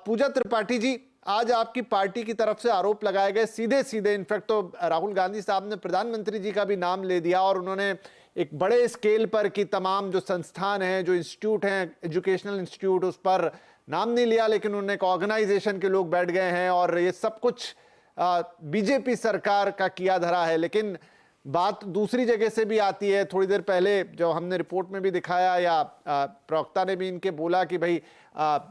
पूजा त्रिपाठी जी, आज आपकी पार्टी की तरफ से आरोप लगाए गए सीधे सीधे, इनफैक्ट तो राहुल गांधी साहब ने प्रधानमंत्री जी का भी नाम ले दिया और उन्होंने एक बड़े स्केल पर कि तमाम जो संस्थान हैं, जो इंस्टीट्यूट हैं, एजुकेशनल इंस्टीट्यूट, उस पर नाम नहीं लिया, लेकिन उन्होंने एक ऑर्गेनाइजेशन के लोग बैठ गए हैं और ये सब कुछ बीजेपी सरकार का किया धरा है। लेकिन बात दूसरी जगह से भी आती है। थोड़ी देर पहले जो हमने रिपोर्ट में भी दिखाया या प्रवक्ता ने भी इनके बोला कि भाई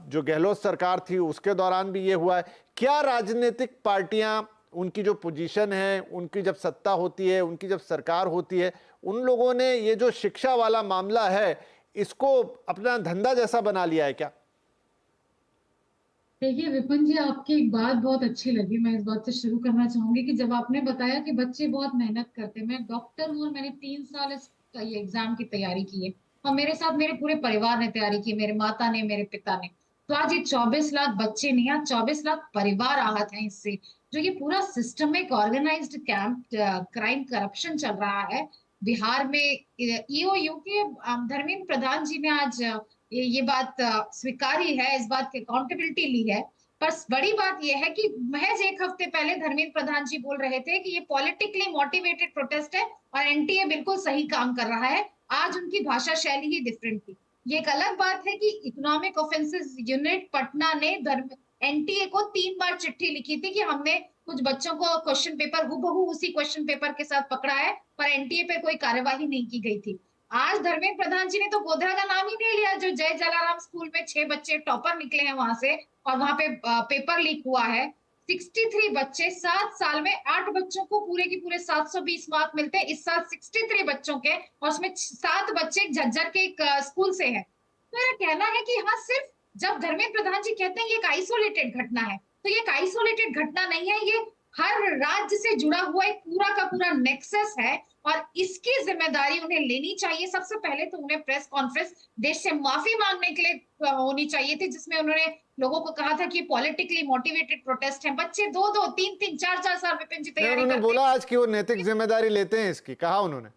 जो गहलोत सरकार थी उसके दौरान भी ये हुआ है। क्या राजनीतिक पार्टियां, उनकी जो पोजीशन है, उनकी जब सत्ता होती है, उनकी जब सरकार होती है, उन लोगों ने ये जो शिक्षा वाला मामला है इसको अपना धंधा जैसा बना लिया है क्या? देखिए विपिन जी, आपकी एक बात बहुत अच्छी लगी। मैं इस बात से शुरू करना चाहूंगी कि जब आपने बताया कि बच्चे बहुत मेहनत करते हैं। मैं डॉक्टर हूँ और मैंने 3 साल ये एग्जाम की तैयारी की है और मेरे साथ मेरे पूरे परिवार ने तैयारी की, मेरे माता ने, मेरे पिता ने। तो आज ये 24 लाख बच्चे नहीं, आज 24 लाख परिवार आहत हैं इससे। जो ये पूरा systemic organised camp crime corruption चल रहा है बिहार में। ईओयू के धर्मेंद्र प्रधान जी ने आज ये बात स्वीकारी है, इस बात की अकाउंटेबिलिटी ली है। पर बड़ी बात यह है कि महज एक हफ्ते पहले धर्मेंद्र प्रधान जी बोल रहे थे कि ये पॉलिटिकली मोटिवेटेड प्रोटेस्ट है और एनटीए बिल्कुल सही काम कर रहा है। आज उनकी भाषा शैली ही डिफरेंट थी। ये एक अलग बात है कि इकोनॉमिक ऑफेंसेस यूनिट पटना ने एनटीए को 3 बार चिट्ठी लिखी थी कि हमने कुछ बच्चों को क्वेश्चन पेपर हूबहू उसी क्वेश्चन पेपर के साथ पकड़ा है, पर एनटीए पे कोई कार्यवाही नहीं की गई थी। आज धर्मेंद्र प्रधान जी ने तो गोधरा का नाम ही नहीं लिया, जो जय जलाराम स्कूल में 6 बच्चे टॉपर निकले हैं वहां से और वहां पे पेपर लीक हुआ है। 63 बच्चे 7 साल में, 8 बच्चों को पूरे की पूरे 720 मार्क मिलते हैं इस साल 63 बच्चों के, और उसमें 7 बच्चे झज्जर के एक स्कूल से है। तो मेरा कहना है कि हाँ, सिर्फ जब धर्मेंद्र प्रधान जी कहते हैं ये एक आइसोलेटेड घटना है, तो ये एक आइसोलेटेड घटना नहीं है, ये हर राज्य से जुड़ा हुआ एक पूरा का पूरा नेक्सस है और इसकी जिम्मेदारी उन्हें लेनी चाहिए। सबसे पहले तो उन्हें प्रेस कॉन्फ्रेंस देश से माफी मांगने के लिए होनी चाहिए थी, जिसमें उन्होंने लोगों को कहा था कि पॉलिटिकली मोटिवेटेड प्रोटेस्ट है। बच्चे 2-2, 3-3, 4-4 साल विपिन जी तैयारी उन्होंने करते बोला आज कि वो नैतिक जिम्मेदारी लेते हैं इसकी, कहा उन्होंने।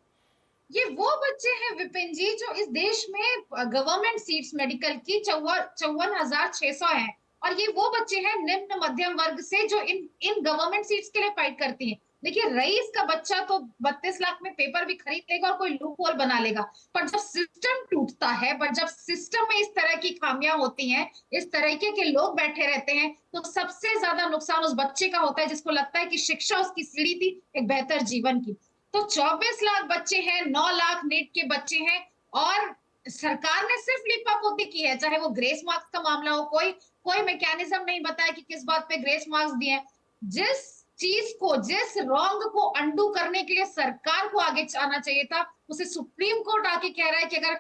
ये वो बच्चे हैं विपिन जी जो इस देश में गवर्नमेंट सीट्स मेडिकल की 54,600 है, और ये वो बच्चे हैं निम्न मध्यम वर्ग से जो इन गवर्नमेंट सीट्स के लिए फाइट करती हैं। देखिए, रईस का बच्चा तो 32 लाख में पेपर भी खरीद लेगा और कोई लूप होल बना लेगा, पर जब सिस्टम टूटता है, पर जब सिस्टम में इस तरह की खामियां होती हैं, इस तरीके के लोग बैठे रहते हैं, तो सबसे ज्यादा नुकसान उस बच्चे का होता है जिसको लगता है कि शिक्षा उसकी सीढ़ी थी एक बेहतर जीवन की। तो 24 लाख बच्चे हैं, 9 लाख नीट के बच्चे हैं, और सरकार ने सिर्फ लिपापोती की है। चाहे वो ग्रेस मार्क्स का मामला हो, कोई कोई मैकेनिज्म नहीं बताया कि किस बात पे ग्रेस मार्क्स दिए। जिस चीज को, जिस रॉन्ग को अंडू करने के लिए सरकार को आगे आना चाहिए था, उसे सुप्रीम कोर्ट आके कह रहा है कि अगर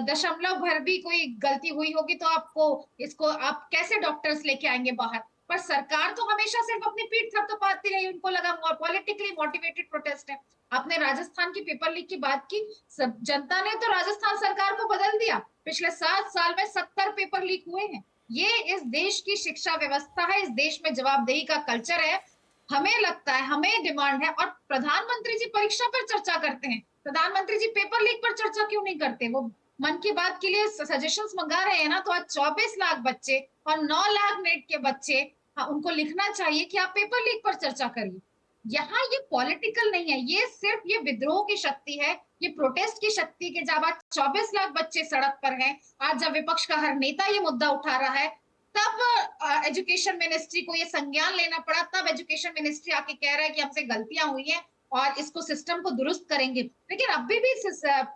दशमलव भर भी कोई गलती हुई होगी तो आपको इसको आप कैसे डॉक्टर्स लेके आएंगे बाहर। पर सरकार तो हमेशा सिर्फ अपनी पीठ थपथपाती रही, उनको लगा पॉलिटिकली मोटिवेटेड प्रोटेस्ट है। आपने राजस्थान की पेपर लीक की बात की, जनता ने तो राजस्थान सरकार को बदल दिया। पिछले 7 साल में 70 पेपर लीक हुए हैं। ये इस देश की शिक्षा व्यवस्था है, इस देश में जवाबदेही का कल्चर है। हमें लगता है, हमें डिमांड है, और प्रधानमंत्री जी परीक्षा पर चर्चा करते हैं, प्रधानमंत्री जी पेपर लीक पर चर्चा क्यों नहीं करते? वो मन की बात के लिए सजेशंस मंगा रहे हैं ना, तो आज 24 लाख बच्चे और 9 लाख नेट के बच्चे, हाँ, उनको लिखना चाहिए कि आप पेपर लीक पर चर्चा करिए। यहाँ ये पॉलिटिकल नहीं है, ये सिर्फ ये विद्रोह की शक्ति है, ये प्रोटेस्ट की शक्ति के। जब आज 24 लाख बच्चे सड़क पर हैं, आज जब विपक्ष का हर नेता ये मुद्दा उठा रहा है, तब एजुकेशन मिनिस्ट्री को ये संज्ञान लेना पड़ा, तब एजुकेशन मिनिस्ट्री आके कह रहा है कि हमसे गलतियां हुई हैं और इसको सिस्टम को दुरुस्त करेंगे। लेकिन अभी भी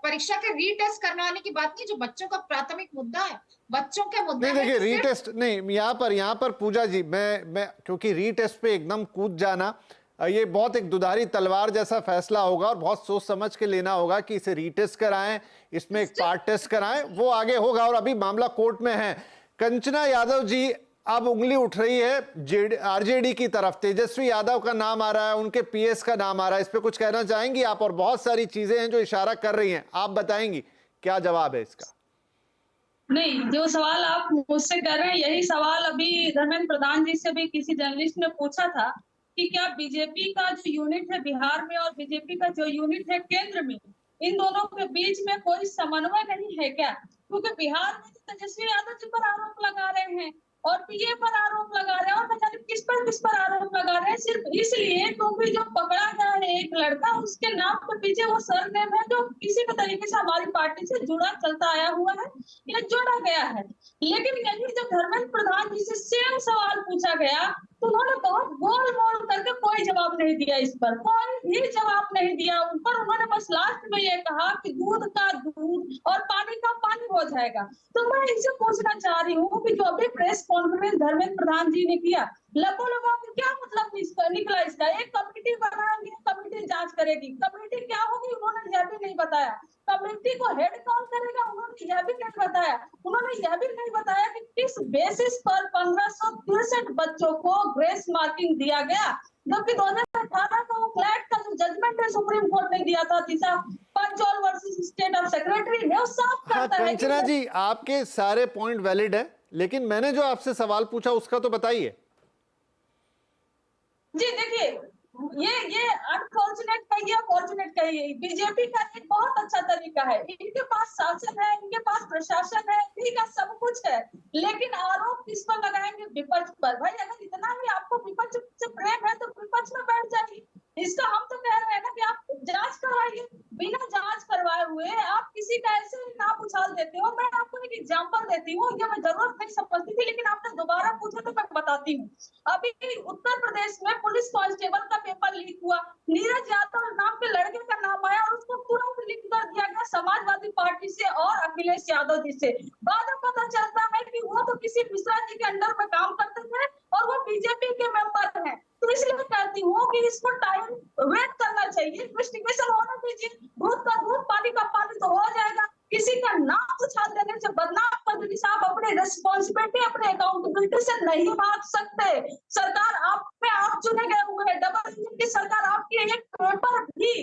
परीक्षा के रीटेस्ट करवाने की बात नहीं, जो बच्चों का प्राथमिक मुद्दा है, बच्चों के मुद्दा नहीं, देखिए रीटेस्ट नहीं, यहाँ पर पूजा जी, मैं क्योंकि रीटेस्ट पे एकदम कूद जाना, ये बहुत एक दुधारी तलवार जैसा फैसला होगा और बहुत सोच समझ के लेना होगा कि इसे रीटेस्ट कराएं, इसमें एक पार्ट टेस्ट कराएं, वो आगे होगा। और अभी मामला कोर्ट में है। कंचना यादव जी, अब उंगली उठ रही है आरजेडी की तरफ, तेजस्वी यादव का नाम आ रहा है, उनके पीएस का नाम आ रहा है, इस पे कुछ कहना चाहेंगी आप? और बहुत सारी चीजें हैं जो इशारा कर रही हैं, आप बताएंगी क्या जवाब है इसका? नहीं, जो सवाल आप मुझसे कर रहे हैं, यही सवाल अभी धर्मेंद्र प्रधान जी से भी किसी जर्नलिस्ट ने पूछा था कि क्या बीजेपी का जो यूनिट है बिहार में और बीजेपी का जो यूनिट है केंद्र में, इन दोनों के बीच में कोई समन्वय नहीं है क्या? क्योंकि बिहार में तो तेजस्वी यादव जी पर आरोप लगा रहे हैं और पीए पर आरोप लगा रहे हैं, और पता नहीं किस पर आरोप लगा रहे हैं, सिर्फ इसलिए क्योंकि जो पकड़ा गया है एक लड़का, उसके नाम के पीछे वो सरनेम है जो किसी भी तरीके से हमारी पार्टी से जुड़ा चलता आया हुआ है या जोड़ा गया है। लेकिन यही जब धर्मेंद्र प्रधान जी से सेम सवाल पूछा गया तो उन्होंने बहुत गोल मोल करके कोई जवाब नहीं दिया, इस पर कोई भी जवाब नहीं दिया उन पर। उन्होंने बस लास्ट में ये कहा कि दूध का दूध और पानी का पानी हो जाएगा। तो मैं इनसे पूछना चाह रही हूँ कि जो अभी प्रेस कॉन्फ्रेंस धर्मेंद्र प्रधान जी ने किया, लगभग क्या मतलब निकला इसका? एक कमेटी बनाएंगे, कमेटी जांच करेगी, कमेटी क्या होगी उन्होंने यह भी नहीं बताया। कमेटी को हेड कौन करेगा उन्होंने यह भी नहीं बताया। उन्होंने यह भी नहीं बताया कि किस बेसिस पर 1563 बच्चों को ग्रेस मार्किंग दिया गया, जबकि 2018 का वो फ्लैट का जो जजमेंट है सुप्रीम कोर्ट ने दिया था Disha Panchol versus state of secretary में, वो साफ करता है। कंचना जी, आपके सारे पॉइंट वैलिड है, लेकिन मैंने जो आपसे सवाल पूछा उसका तो बताइए। जी देखिए, ये अनफॉर्चुनेट कहिए, फॉर्चुनेट कहिए, बीजेपी का एक बहुत अच्छा तरीका है। इनके पास शासन है, इनके पास प्रशासन है, इनके का सब कुछ है, लेकिन आरोप किस पर लगाएंगे? विपक्ष पर। भाई अगर इतना ही आपको विपक्ष से प्रेम है तो विपक्ष में बैठ जाइए। इसका हम तो कह रहे हैं ना कि आप जांच करवाइए। बिना जांच करवाए हुए आप किसी का ऐसे नाम उछाल देते हो। मैं आपको एक एग्जांपल देती हूँ, ये मैं जरूरत नहीं समझती थी, लेकिन आपने दोबारा पूछा तो मैं बताती हूँ। अभी उत्तर प्रदेश में पुलिस कांस्टेबल का पेपर लीक हुआ, नीरज यादव नाम के लड़के का नाम आया और उसको तुरंत लिख कर दिया गया समाजवादी पार्टी से और अखिलेश यादव जी से। बाद में पता चलता है कि वो तो किसी मिश्रा जी के अंडर में काम करते थे और वो बीजेपी के मेंबर हैं। तो इसलिए कहती हूँ कि इसको टाइम वेट करना चाहिए, इन्वेस्टिगेशन होना दीजिए। दूध का दूध पानी का पानी तो हो जाएगा। किसी का नाम उछाल देने से बदनाम कर देने से आप अपने रिस्पॉन्सिबिलिटी, अपने अकाउंटेबिलिटी से नहीं भाग सकते। सरकार आप पे आप चुने गए हुए हैं, डबल इंजन की सरकार आपकी। एक पेपर भी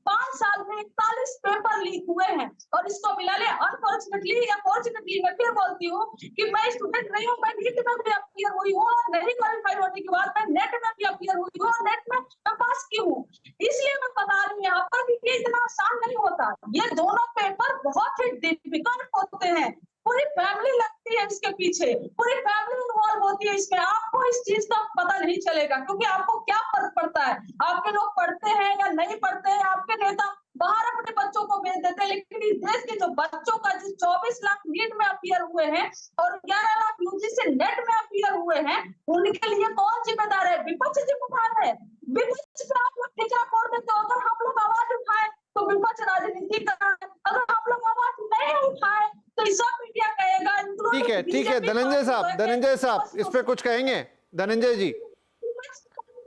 5 साल में 41 पेपर लीक हुए हैं और इसको मिला ले। अनफॉर्चुनेटली या फॉर्चुनेटली मैं फिर बोलती हूँ कि मैं स्टूडेंट नहीं हूँ, मैं नीट में भी अपीयर हुई हूँ और नहीं क्वालिफाई होने के बाद मैं नेट में भी अपीयर हुई हूँ और नेट में मैं पास की हूँ। इसलिए मैं बता रही हूँ यहाँ पर कि ये इतना आसान नहीं होता। ये दोनों पेपर बहुत ही डिफिकल्ट होते हैं। पूरी फैमिली लगती है इसके पीछे, पूरी फैमिली इन्वॉल्व होती है इसमें। आपको इस चीज का पता नहीं चलेगा क्योंकि आपको क्या फर्क पड़ता है, आपके लोग पढ़ते हैं या नहीं पढ़ते हैं, आपके नेता बाहर अपने बच्चों को भेज देते हैं। लेकिन इस देश के जो बच्चों का जो 24 लाख नीट में अपीयर हुए हैं और 11 लाख यूजी से नेट में अपीयर हुए हैं, उनके लिए कौन जिम्मेदार है? विपक्ष जिम्मेदार है। विपक्ष पे आप लोग ठेका फोड़ देते हो। अगर हम लोग आवाज उठाए तो विपक्ष राजनीति कर रहा है, अगर हम लोग आवाज नहीं उठाए तो सब मीडिया कहेगा। ठीक है धनंजय साहब इस पे कुछ कहेंगे? धनंजय जी।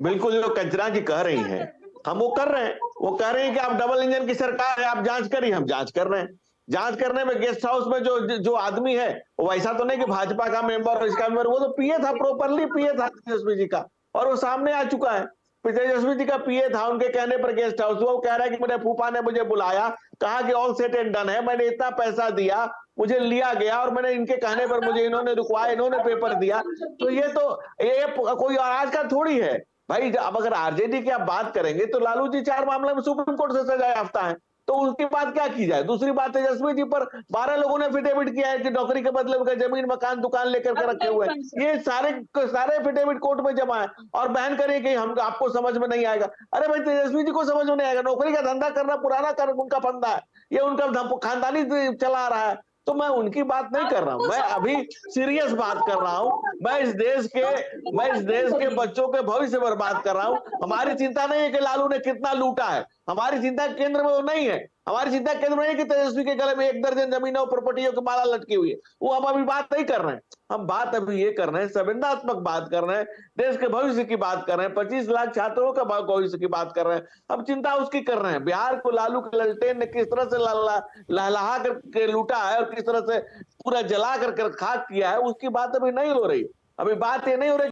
बिल्कुल, जो कंचना जी कह रही हैं हम वो कर रहे हैं। वो कह रहे हैं कि आप डबल इंजन की सरकार है, आप जांच करिए। हम जांच कर रहे हैं। जांच करने में गेस्ट हाउस में जो आदमी है वो ऐसा तो नहीं कि भाजपा का मेंबर और इसका मेंबर, वो तो पीए था, प्रॉपरली पीए था तेजस्वी जी का, और वो सामने आ चुका है। तेजस्वी जी का पीए था, उनके कहने पर गेस्ट हाउस। वो कह रहा है कि मेरे फूफा ने मुझे बुलाया, कहा कि ऑल सेट एंड डन है, मैंने इतना पैसा दिया, मुझे लिया गया और मैंने इनके कहने पर मुझे इन्होंने रुकवाया, इन्होंने पेपर दिया। तो ये कोई आज का थोड़ी है भाई। अब अगर आरजेडी की आप बात करेंगे तो लालू जी 4 मामले में सुप्रीम कोर्ट से सजा याफ्ता है, तो उसके बाद क्या की जाए? दूसरी बात, तेजस्वी जी पर 12 लोगों ने एफिडेविट किया है कि नौकरी के बदले उनका जमीन मकान दुकान लेकर के रखे हुए हैं। ये सारे एफिडेविट कोर्ट में जमा है और बयान करें कि हम आपको समझ में नहीं आएगा। अरे भाई, तेजस्वी जी को समझ में नहीं आएगा। नौकरी का धंधा करना पुराना उनका फंदा है, ये उनका खानदानी चला आ रहा है। तो मैं उनकी बात नहीं कर रहा हूं, मैं अभी सीरियस बात कर रहा हूं। मैं इस देश के बच्चों के भविष्य बर्बाद कर रहा हूं। हमारी चिंता नहीं है कि लालू ने कितना लूटा है, हमारी चिंता केंद्र में वो नहीं है। हमारी चिंता केंद्र में है कि तेजस्वी के गले में 1 दर्जन जमीनों और प्रॉपर्टियों की माला लटकी हुई है। वो हम अभी बात नहीं कर रहे हैं। हम बात अभी ये कर रहे हैं, संवेदनात्मक बात कर रहे हैं, देश के भविष्य की बात कर रहे हैं, 25 लाख छात्रों का भविष्य की बात कर रहे हैं। हम चिंता उसकी कर रहे हैं। बिहार को लालू के ललटेन ने किस तरह से लहलहा करके लूटा है और किस तरह से पूरा जला कर खाक किया है, उसकी बात अभी नहीं हो रही। अभी बात ये नहीं हो रही